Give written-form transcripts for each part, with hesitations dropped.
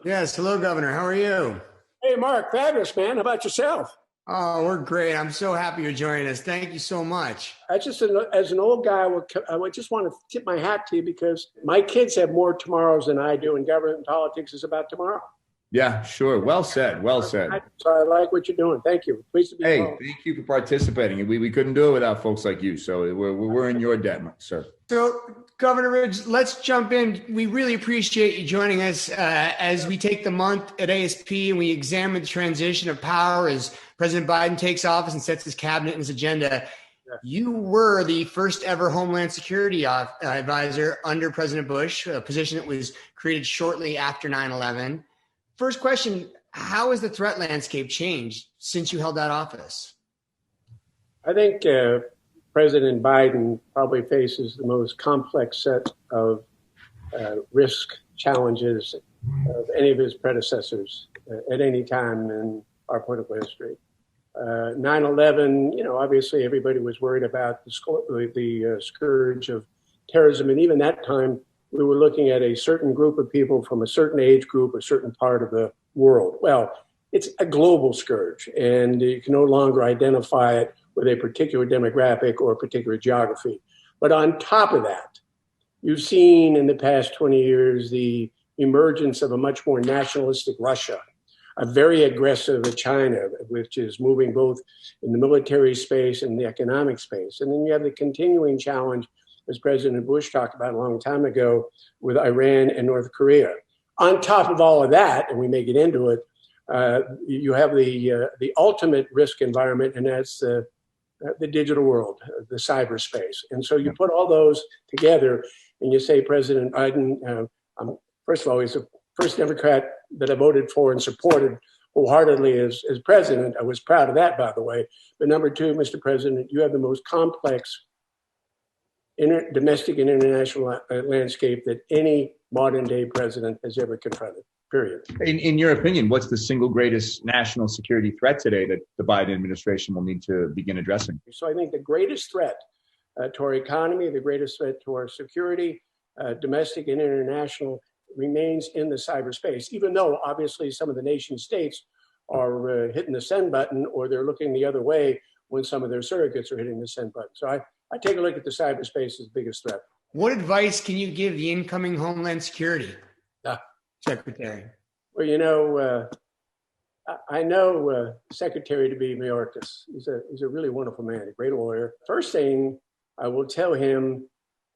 Yes, hello, Governor. How are you? Hey, Mark, fabulous, man. How about yourself? Oh, we're great. I'm so happy you're joining us. Thank you so much. I just, as an old guy, I would just want to tip my hat to you because my kids have more tomorrows than I do, and government and politics is about tomorrow. Yeah, sure. Well said. Well said. So I like what you're doing. Thank you. Pleased to be Hey, involved. thank you for participating. We couldn't do it without folks like you. So we're in your debt, sir. So, Governor Ridge, let's jump in. We really appreciate you joining us as we take the month at ASP and we examine the transition of power as President Biden takes office and sets his cabinet and his agenda. Yeah. You were the first ever Homeland Security advisor under President Bush, a position that was created shortly after 9/11. First question, how has the threat landscape changed since you held that office? I think President Biden probably faces the most complex set of risk challenges of any of his predecessors at any time in our political history. 9/11, obviously everybody was worried about the scourge of terrorism. And even that time, we were looking at a certain group of people from a certain age group, a certain part of the world. Well, it's a global scourge, and you can no longer identify it with a particular demographic or a particular geography. But on top of that, you've seen in the past 20 years the emergence of a much more nationalistic Russia, a very aggressive China, which is moving both in the military space and the economic space. And then you have the continuing challenge, as President Bush talked about a long time ago, with Iran and North Korea. On top of all of that, and we may get into it, you have the ultimate risk environment, and that's the digital world, the cyberspace. And so you put all those together and you say, President Biden, first of all, he's the first Democrat that I voted for and supported wholeheartedly as president. I was proud of that, by the way. But number two, Mr. President, you have the most complex domestic and international landscape that any modern day president has ever confronted, period. In your opinion, what's the single greatest national security threat today that the Biden administration will need to begin addressing? So I think the greatest threat to our economy, the greatest threat to our security, domestic and international, remains in the cyberspace, even though obviously some of the nation states are hitting the send button or they're looking the other way when some of their surrogates are hitting the send button. So I take a look at the cyberspace as the biggest threat. What advice can you give the incoming Homeland Security Secretary? Well, I know Secretary to be Mayorkas. He's a really wonderful man, a great lawyer. First thing I will tell him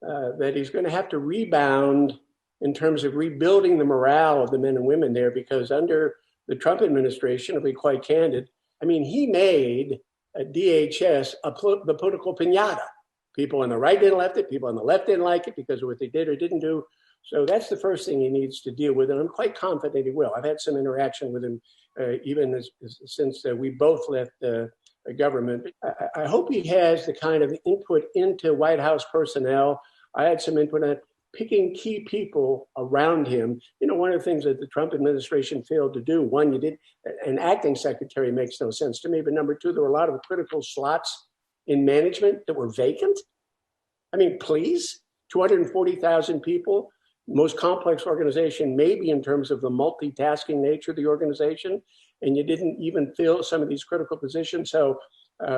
that he's going to have to rebound in terms of rebuilding the morale of the men and women there, because under the Trump administration, to be quite candid, I mean, he made DHS the political piñata. People on the right didn't like it. People on the left didn't like it because of what they did or didn't do. So that's the first thing he needs to deal with. And I'm quite confident he will. I've had some interaction with him even since we both left the government. I hope he has the kind of input into White House personnel. I had some input on picking key people around him. One of the things that the Trump administration failed to do, one, an acting secretary makes no sense to me. But number two, there were a lot of critical slots in management that were vacant. I mean, please, 240,000 people, most complex organization, maybe in terms of the multitasking nature of the organization, and you didn't even fill some of these critical positions. So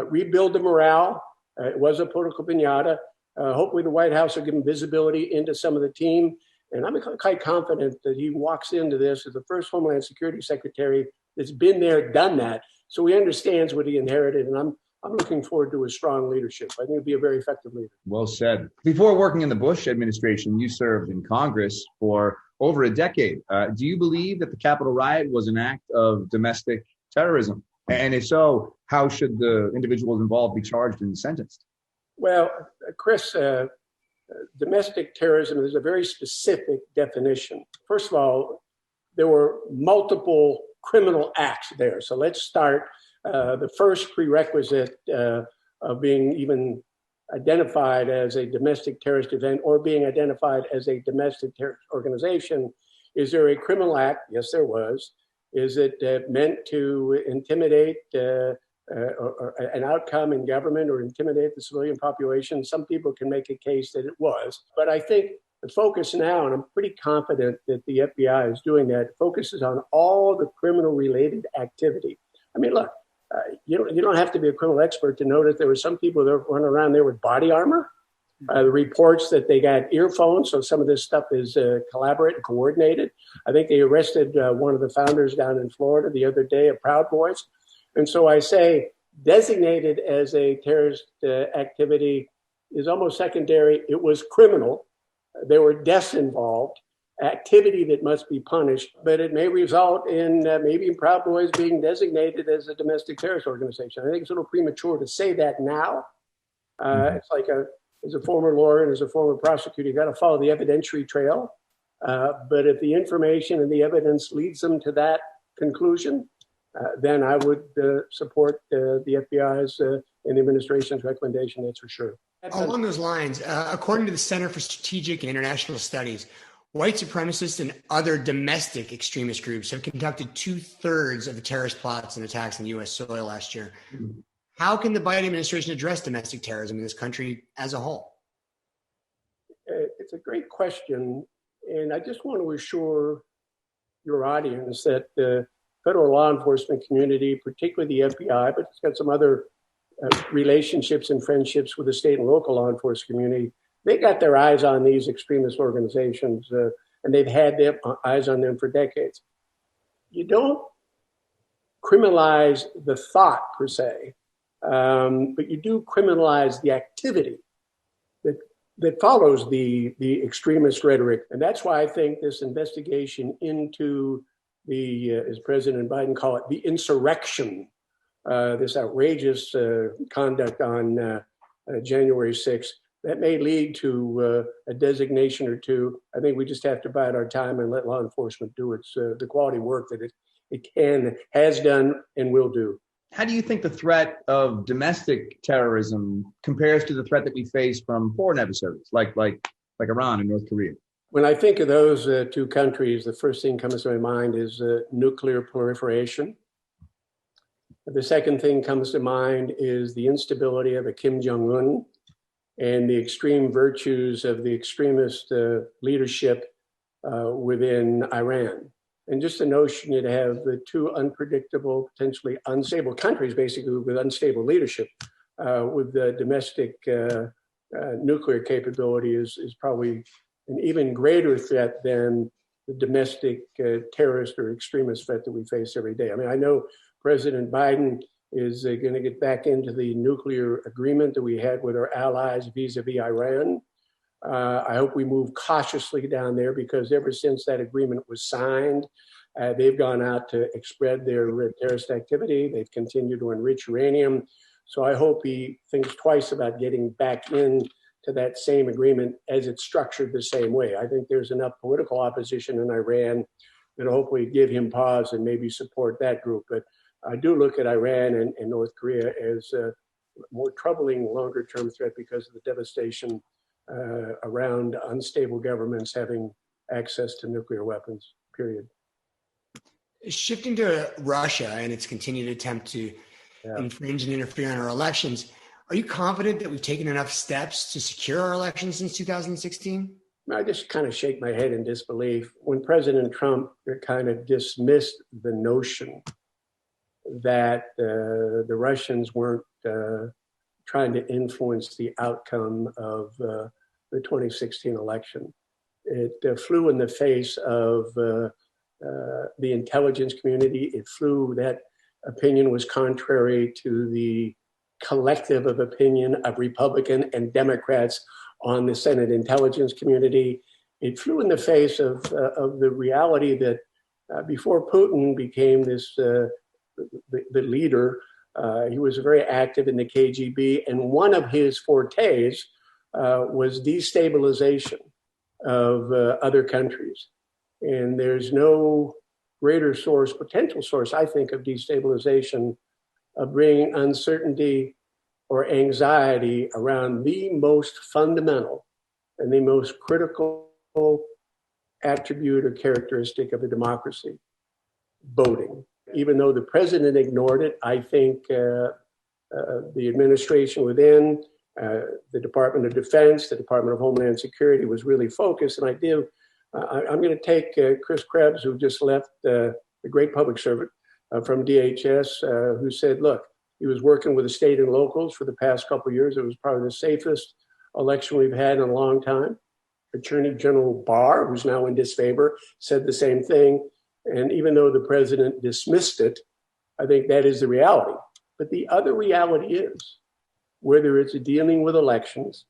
rebuild the morale. It was a political piñata. Hopefully the White House will give him visibility into some of the team. And I'm quite confident that he walks into this as the first Homeland Security Secretary that's been there, done that. So he understands what he inherited. And I'm looking forward to his strong leadership. I think he'll be a very effective leader. Well said. Before working in the Bush administration, you served in Congress for over a decade. Do you believe that the Capitol riot was an act of domestic terrorism? And if so, how should the individuals involved be charged and sentenced? Well, Chris, domestic terrorism is a very specific definition. First of all, there were multiple criminal acts there. So let's start. The first prerequisite of being even identified as a domestic terrorist event or being identified as a domestic terrorist organization, is there a criminal act? Yes, there was. Is it meant to intimidate or an outcome in government or intimidate the civilian population? Some people can make a case that it was. But I think The focus now, and I'm pretty confident that the FBI is doing that, focuses on all the criminal-related activity. I mean, look, you don't have to be a criminal expert to know that there were some people that run around there with body armor. The reports that they got earphones, so some of this stuff is collaborated, coordinated. I think they arrested one of the founders down in Florida the other day, of Proud Boys. And so I say designated as a terrorist activity is almost secondary. It was criminal. There were deaths involved, activity that must be punished, but it may result in maybe Proud Boys being designated as a domestic terrorist organization. I think it's a little premature to say that now. It's like as a former lawyer and as a former prosecutor, you got to follow the evidentiary trail. But if the information and the evidence leads them to that conclusion, then I would support the FBI's and the administration's recommendation, that's for sure. Along those lines, according to the Center for Strategic and International Studies, white supremacists and other domestic extremist groups have conducted 2/3 of the terrorist plots and attacks on U.S. soil last year. How can the Biden administration address domestic terrorism in this country as a whole? It's a great question. And I just want to assure your audience that the federal law enforcement community, particularly the FBI, but it's got some other relationships and friendships with the state and local law enforcement community, they got their eyes on these extremist organizations, and they've had their eyes on them for decades. You don't criminalize the thought per se, but you do criminalize the activity that follows the extremist rhetoric. And that's why I think this investigation into the, as President Biden called it, the insurrection, this outrageous conduct on January 6th, that may lead to a designation or two. I think we just have to bide our time and let law enforcement do its the quality work that it can, has done, and will do. How do you think the threat of domestic terrorism compares to the threat that we face from foreign adversaries, like Iran and North Korea? When I think of those two countries, the first thing comes to my mind is nuclear proliferation. The second thing comes to mind is the instability of a Kim Jong-un and the extreme virtues of the extremist leadership within Iran. And just the notion you'd have the two unpredictable, potentially unstable countries, basically with unstable leadership, with the domestic nuclear capability is probably an even greater threat than the domestic terrorist or extremist threat that we face every day. I mean, I know President Biden is going to get back into the nuclear agreement that we had with our allies vis-a-vis Iran. I hope we move cautiously down there because ever since that agreement was signed, they've gone out to spread their terrorist activity. They've continued to enrich uranium. So I hope he thinks twice about getting back into that same agreement as it's structured the same way. I think there's enough political opposition in Iran that hopefully give him pause and maybe support that group. But I do look at Iran and North Korea as a more troubling longer-term threat because of the devastation around unstable governments having access to nuclear weapons, period. Shifting to Russia and its continued attempt to infringe and interfere in our elections, are you confident that we've taken enough steps to secure our elections since 2016? I just kind of shake my head in disbelief. When President Trump kind of dismissed the notion that the Russians weren't trying to influence the outcome of the 2016 election. It flew in the face of the intelligence community. It flew, that opinion was contrary to the collective of opinion of Republican and Democrats on the Senate intelligence community. It flew in the face of the reality that before Putin became this the leader, he was very active in the KGB, and one of his fortes was destabilization of other countries. And there's no greater source, potential source, I think, of destabilization, of bringing uncertainty or anxiety around the most fundamental and the most critical attribute or characteristic of a democracy, voting. Even though the president ignored it, I think the administration within The Department of Defense, the Department of Homeland Security was really focused. And I'm going to take Chris Krebs, who just left, the great public servant from DHS, who said, look, he was working with the state and locals for the past couple of years. It was probably the safest election we've had in a long time. Attorney General Barr, who's now in disfavor, said the same thing. And even though the president dismissed it, I think that is the reality. But the other reality is, whether it's dealing with elections,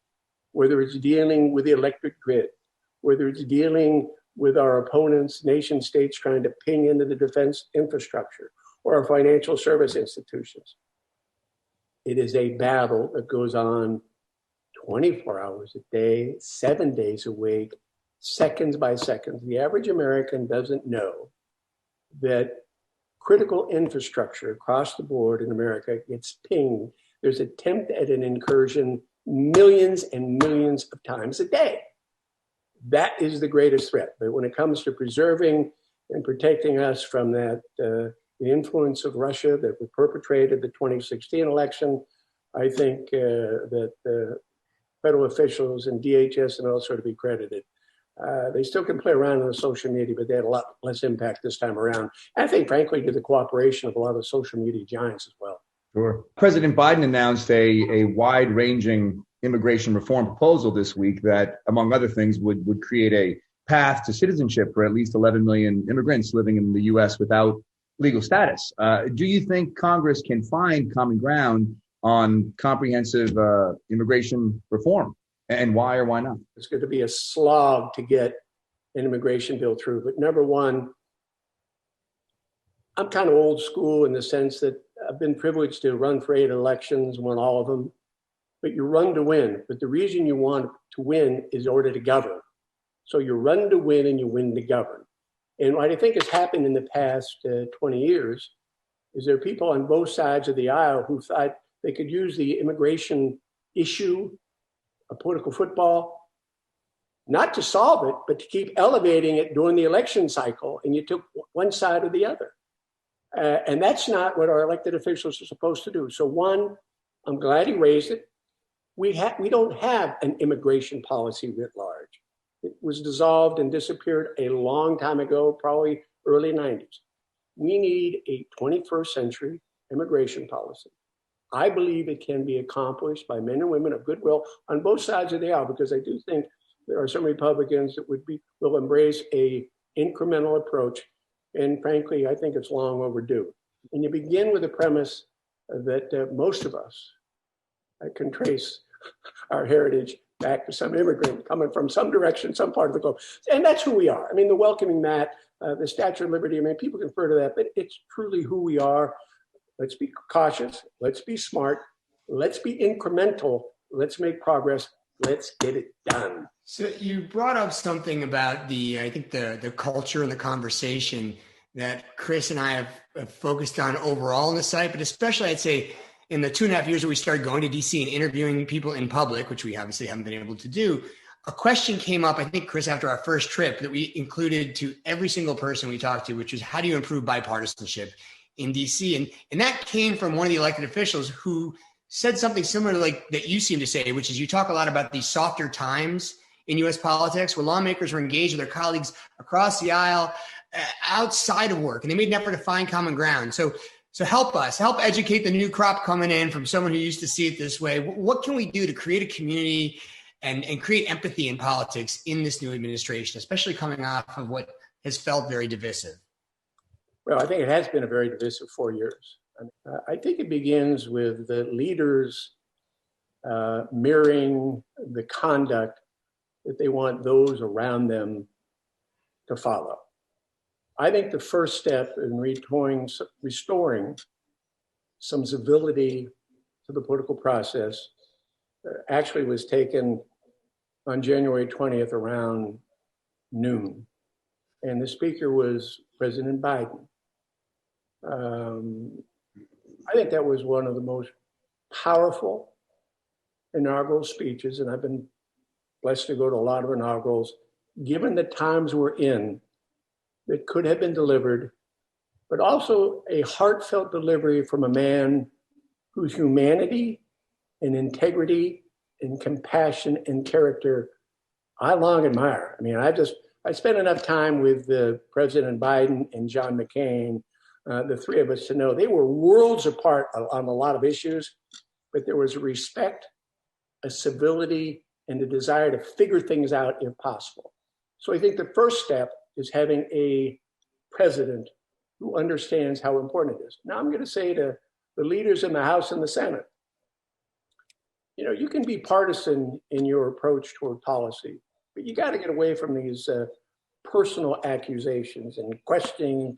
whether it's dealing with the electric grid, whether it's dealing with our opponents, nation states trying to ping into the defense infrastructure or our financial service institutions, it is a battle that goes on 24 hours a day, 7 days a week, seconds by seconds. The average American doesn't know that critical infrastructure across the board in America gets pinged. There's an attempt at an incursion millions and millions of times a day. That is the greatest threat. But when it comes to preserving and protecting us from that, the influence of Russia that perpetrated the 2016 election, I think that federal officials and DHS and others are to be credited. They still can play around on the social media, but they had a lot less impact this time around. And I think, frankly, to the cooperation of a lot of social media giants as well. Sure. President Biden announced a wide-ranging immigration reform proposal this week that, among other things, would create a path to citizenship for at least 11 million immigrants living in the U.S. without legal status. Do you think Congress can find common ground on comprehensive immigration reform? And why or why not? It's going to be a slog to get an immigration bill through. But number one, I'm kind of old school in the sense that I've been privileged to run for 8 elections, won all of them. But you run to win. But the reason you want to win is in order to govern. So you run to win and you win to govern. And what I think has happened in the past 20 years is there are people on both sides of the aisle who thought they could use the immigration issue, a political football, not to solve it, but to keep elevating it during the election cycle. And you took one side or the other. And that's not what our elected officials are supposed to do. So one, I'm glad he raised it. We don't have an immigration policy writ large. It was dissolved and disappeared a long time ago, probably early 90s. We need a 21st century immigration policy. I believe it can be accomplished by men and women of goodwill on both sides of the aisle, because I do think there are some Republicans that will embrace a incremental approach. And frankly, I think it's long overdue. And you begin with the premise that most of us can trace our heritage back to some immigrant coming from some direction, some part of the globe. And that's who we are. I mean, the welcoming mat, the Statue of Liberty, I mean, people can refer to that, but it's truly who we are. Let's be cautious. Let's be smart. Let's be incremental. Let's make progress. Let's get it done. So you brought up something about the culture and the conversation that Chris and I have focused on overall on the site, but especially I'd say in the 2.5 years that we started going to DC and interviewing people in public, which we obviously haven't been able to do, a question came up, I think, Chris, after our first trip that we included to every single person we talked to, which was how do you improve bipartisanship in DC? And that came from one of the elected officials who said something similar like that you seem to say, which is you talk a lot about these softer times in U.S. politics where lawmakers were engaged with their colleagues across the aisle outside of work, and they made an effort to find common ground. So help educate the new crop coming in from someone who used to see it this way. What can we do to create a community and create empathy in politics in this new administration, especially coming off of what has felt very divisive? Well, I think it has been a very divisive 4 years. I think it begins with the leaders mirroring the conduct that they want those around them to follow. I think the first step in restoring some civility to the political process actually was taken on January 20th around noon. And the speaker was President Biden. I think that was one of the most powerful inaugural speeches, and I've been blessed to go to a lot of inaugurals, given the times we're in, that could have been delivered, but also a heartfelt delivery from a man whose humanity and integrity and compassion and character I long admire. I mean, I spent enough time with President Biden and John McCain, the three of us, to know they were worlds apart on a lot of issues, but there was a respect, a civility, and a desire to figure things out if possible. So I think the first step is having a president who understands how important it is. Now I'm going to say to the leaders in the House and the Senate, you know, you can be partisan in your approach toward policy, but you got to get away from these personal accusations and questioning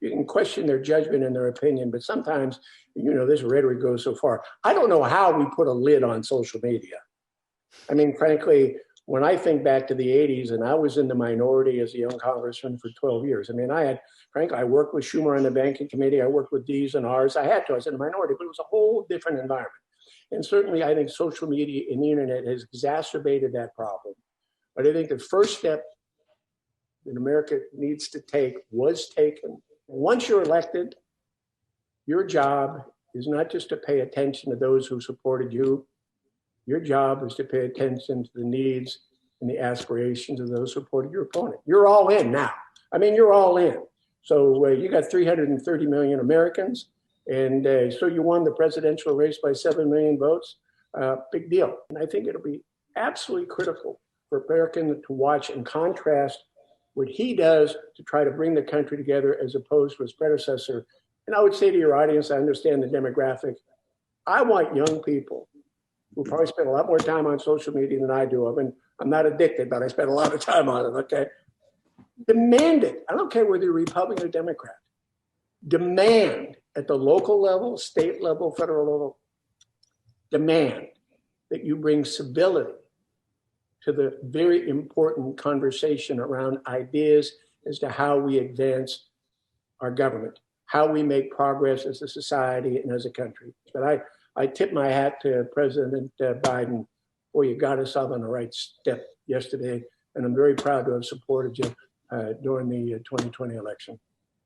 you can question their judgment and their opinion, but sometimes, you know, this rhetoric goes so far. I don't know how we put a lid on social media. I mean, frankly, when I think back to the 80s, and I was in the minority as a young congressman for 12 years. I mean, I worked with Schumer on the banking committee. I worked with D's and R's. I was in the minority, but it was a whole different environment. And certainly, I think social media and the internet has exacerbated that problem. But I think the first step that America needs to take was taken. Once you're elected, your job is not just to pay attention to those who supported you. Your job is to pay attention to the needs and the aspirations of those who supported your opponent. You're all in now. I mean, you're all in. So you got 330 million Americans, and so you won the presidential race by 7 million votes. Big deal. And I think it'll be absolutely critical for Americans to watch and contrast what he does to try to bring the country together as opposed to his predecessor. And I would say to your audience, I understand the demographic. I want young people who probably spend a lot more time on social media than I do. I'm not addicted, but I spend a lot of time on it, okay? Demand it. I don't care whether you're Republican or Democrat. Demand at the local level, state level, federal level, demand that you bring civility to the very important conversation around ideas as to how we advance our government, how we make progress as a society and as a country. But I tip my hat to President Biden. Boy, you got us out on the right step yesterday, and I'm very proud to have supported you during the 2020 election.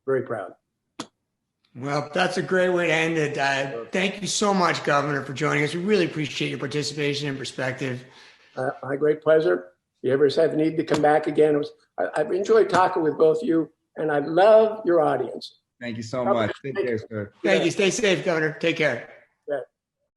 Very proud. Well, that's a great way to end it. Thank you so much, Governor, for joining us. We really appreciate your participation and perspective. My great pleasure. If you ever have need to come back again, I've enjoyed talking with both you, and I love your audience. Thank you so much. Take care, sir. Thank you. Stay safe, Governor. Take care.